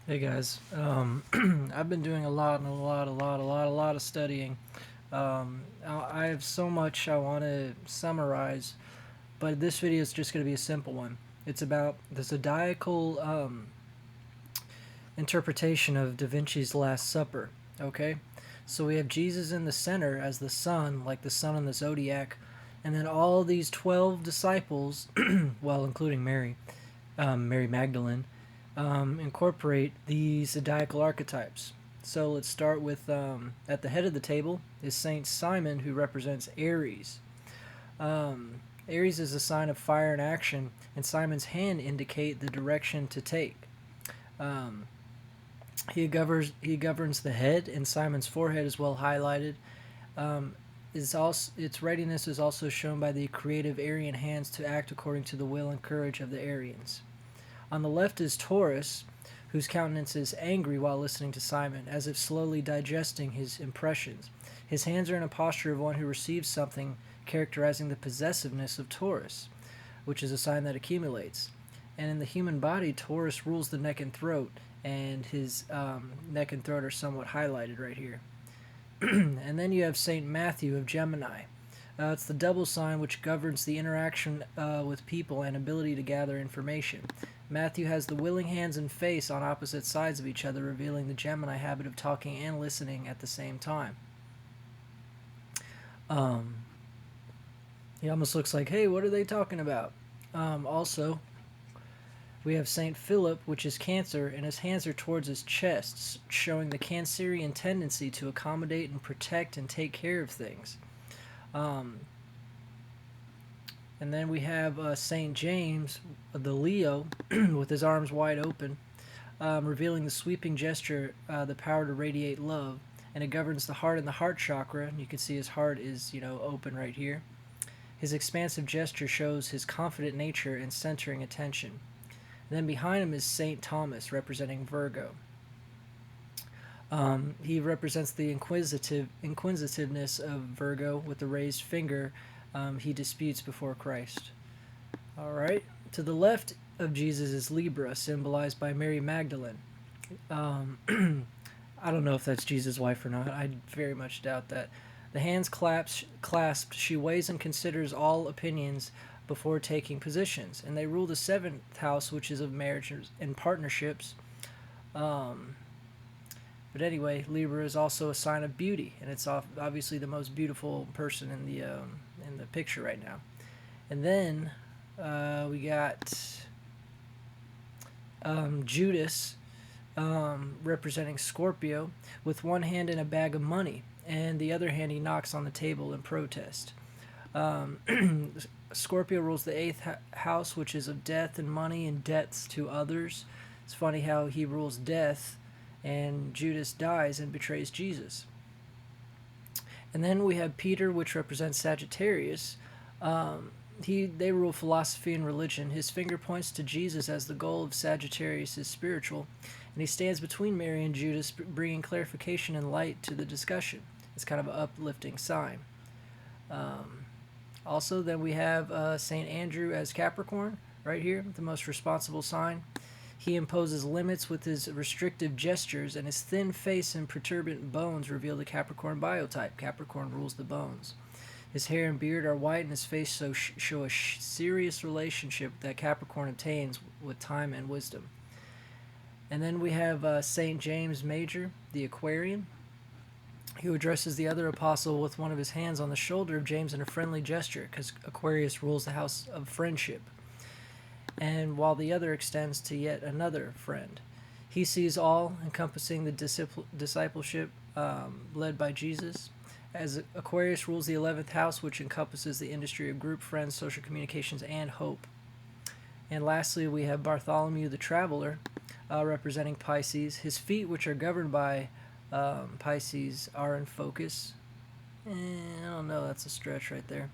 Hey guys, I've been doing a lot of studying. I have so much I want to summarize, but this video is just going to be a simple one. It's about the zodiacal interpretation of Da Vinci's Last Supper. Okay, so we have Jesus in the center as the sun, like the sun in the zodiac, and then all these 12 disciples, well, including Mary, Mary Magdalene, incorporate these zodiacal archetypes. So let's start with at the head of the table is Saint Simon, who represents Aries. Um, Aries is a sign of fire and action, and Simon's hand indicate the direction to take. Um, he governs the head, and Simon's forehead is well highlighted. Um, its readiness is also shown by the creative Aryan hands to act according to the will and courage of the Aryans. On the left is Taurus, whose countenance is angry while listening to Simon, as if slowly digesting his impressions. His hands are in a posture of one who receives something, characterizing the possessiveness of Taurus, which is a sign that accumulates. And in the human body, Taurus rules the neck and throat, and his neck and throat are somewhat highlighted right here. And then you have Saint Matthew of Gemini. It's the double sign which governs the interaction with people and ability to gather information. Matthew has the willing hands and face on opposite sides of each other, revealing the Gemini habit of talking and listening at the same time. Um, he almost looks like, hey, what are they talking about? Also, we have Saint Philip, which is Cancer, and his hands are towards his chest, showing the Cancerian tendency to accommodate and protect and take care of things. Um, and then we have Saint James, the Leo, with his arms wide open, revealing the sweeping gesture, the power to radiate love, and it governs the heart and the heart chakra. You can see his heart is, open right here. His expansive gesture shows his confident nature and centering attention. And then behind him is Saint Thomas, representing Virgo. He represents the inquisitiveness of Virgo with the raised finger. He disputes before Christ. All right. To the left of Jesus is Libra, symbolized by Mary Magdalene. I don't know if that's Jesus' wife or not. I very much doubt that. The hands clasped, she weighs and considers all opinions before taking positions, and they rule the seventh house, which is of marriages and partnerships. But anyway, Libra is also a sign of beauty, and it's obviously the most beautiful person in the picture right now. And then we got Judas, representing Scorpio, with one hand in a bag of money, and the other hand he knocks on the table in protest. Scorpio rules the eighth house, which is of death and money and debts to others. It's funny how he rules death, and Judas dies and betrays Jesus. And then we have Peter, which represents Sagittarius. They rule philosophy and religion. His finger points to Jesus as the goal of Sagittarius is spiritual, and he stands between Mary and Judas, bringing clarification and light to the discussion. It's kind of an uplifting sign. Also, then we have St. Andrew as Capricorn, right here, the most responsible sign. He imposes limits with his restrictive gestures, and his thin face and perturbant bones reveal the Capricorn biotype. Capricorn rules the bones. His hair and beard are white, and his face show a serious relationship that Capricorn obtains with time and wisdom. And then we have St. James Major, the Aquarian, who addresses the other apostle with one of his hands on the shoulder of James in a friendly gesture, because Aquarius rules the house of friendship, and while the other extends to yet another friend. He sees all, encompassing the discipleship led by Jesus, as Aquarius rules the 11th house, which encompasses the industry of group friends, social communications, and hope. And lastly, we have Bartholomew the Traveler, representing Pisces. His feet, which are governed by Pisces, are in focus. I don't know, that's a stretch right there.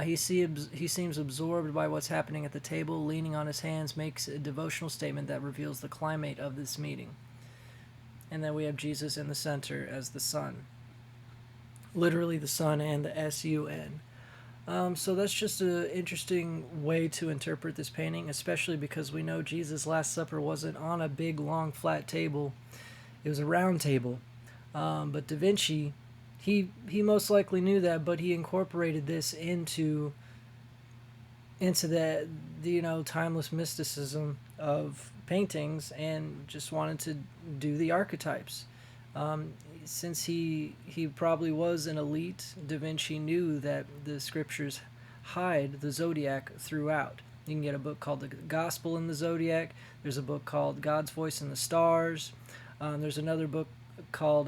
He seems absorbed by what's happening at the table, leaning on his hands, makes a devotional statement that reveals the climate of this meeting. And then we have Jesus in the center as the sun. Literally the sun and the sun. So that's just an interesting way to interpret this painting, especially because we know Jesus' Last Supper wasn't on a big, long, flat table. It was a round table. But Da Vinci, he most likely knew that, but he incorporated this into the timeless mysticism of paintings and just wanted to do the archetypes. Um, since he probably was an elite, Da Vinci knew that the scriptures hide the zodiac throughout. You can get a book called The Gospel in the Zodiac. There's a book called God's Voice in the Stars. There's another book called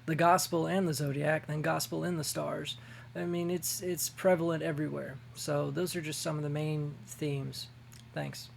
The Gospel and the Zodiac, then Gospel in the Stars. I mean, it's prevalent everywhere. So those are just some of the main themes. Thanks.